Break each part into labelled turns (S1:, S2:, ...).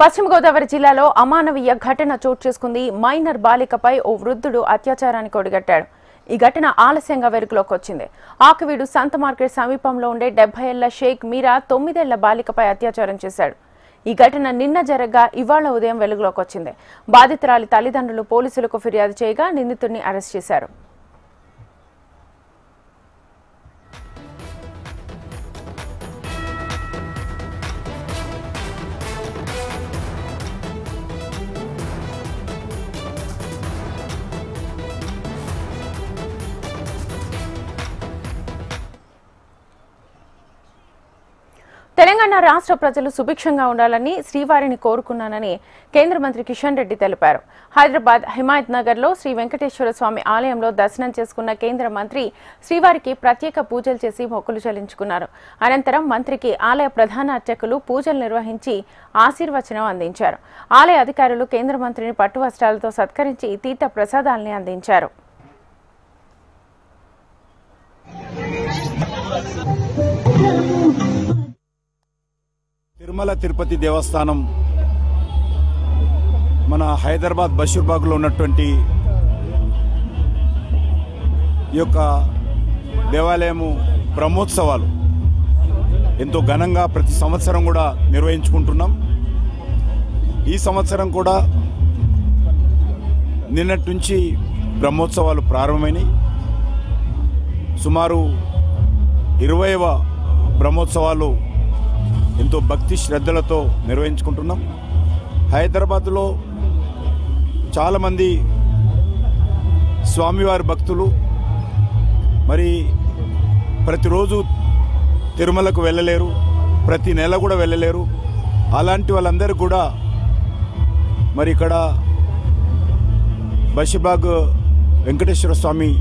S1: పశ్చిమ గోదావరి జిల్లాలో అమానవీయ ఘటన చోటు చేసుకుంది. మైనర్ బాలికపై ఓ వృద్ధుడు అత్యాచారానికి ఒడిగట్టాడు. ఈ ఘటన ఆలస్యంగా వెలుగులోకి వచ్చింది. ఆకువీడు సంత మార్కెట్ సమీపంలో ఉండే 70 ఏళ్ల షేక్ మీరా 9 ఏళ్ల బాలికపై అత్యాచారం చేశాడు. ఈ ఘటన నిన్న జరగగా ఇవాళ ఉదయం వెలుగులోకి వచ్చింది. బాధితురాలి తల్లిదండ్రులు పోలీసులకు ఫిర్యాదు చేయగా నిందితుడిని అరెస్ట్ చేశారు. తెలంగాణ రాష్ట్ర ప్రజలు సుభిక్షంగా ఉండాలని శ్రీవారిని కోరుకున్నానని కేంద్ర మంత్రి కిషన్ రెడ్డి తెలిపారు. హైదరాబాద్ హిమాయత్ నగర్ లో శ్రీ వెంకటేశ్వర స్వామి ఆలయంలో దర్శనం చేసుకున్న కేంద్ర మంత్రి శ్రీవారికి ప్రత్యేక పూజలు చేసి మొక్కులు చెల్లించుకున్నారు. అనంతరం మంత్రికి ఆలయ ప్రధాన అర్చకులు పూజలు నిర్వహించి ఆశీర్వచనం అందించారు. ఆలయ అధికారులు కేంద్ర మంత్రిని పట్టు వస్త్రాలతో సత్కరించి తీర్థ ప్రసాదాల్ని అందించారు.
S2: తిరుమల తిరుపతి దేవస్థానం మన హైదరాబాద్ బషీర్బాగ్లో ఉన్నటువంటి ఈ యొక్క దేవాలయము బ్రహ్మోత్సవాలు ఎంతో ఘనంగా ప్రతి సంవత్సరం కూడా నిర్వహించుకుంటున్నాం. ఈ సంవత్సరం కూడా నిన్నటి నుంచి బ్రహ్మోత్సవాలు ప్రారంభమైనాయి. సుమారు 20వ బ్రహ్మోత్సవాలు ఎంతో భక్తి శ్రద్ధలతో నిర్వహించుకుంటున్నాం. హైదరాబాద్లో చాలామంది స్వామివారి భక్తులు మరి ప్రతిరోజు తిరుమలకు వెళ్ళలేరు, ప్రతి నెల కూడా వెళ్ళలేరు. అలాంటి వాళ్ళందరూ కూడా మరి ఇక్కడ బషీర్బాగ్ వెంకటేశ్వర స్వామి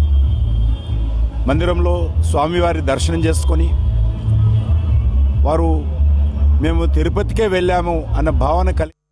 S2: మందిరంలో స్వామివారి దర్శనం చేసుకొని వారు మేము తిరుపతికే వెళ్ళాము అన్న భావన కలిగి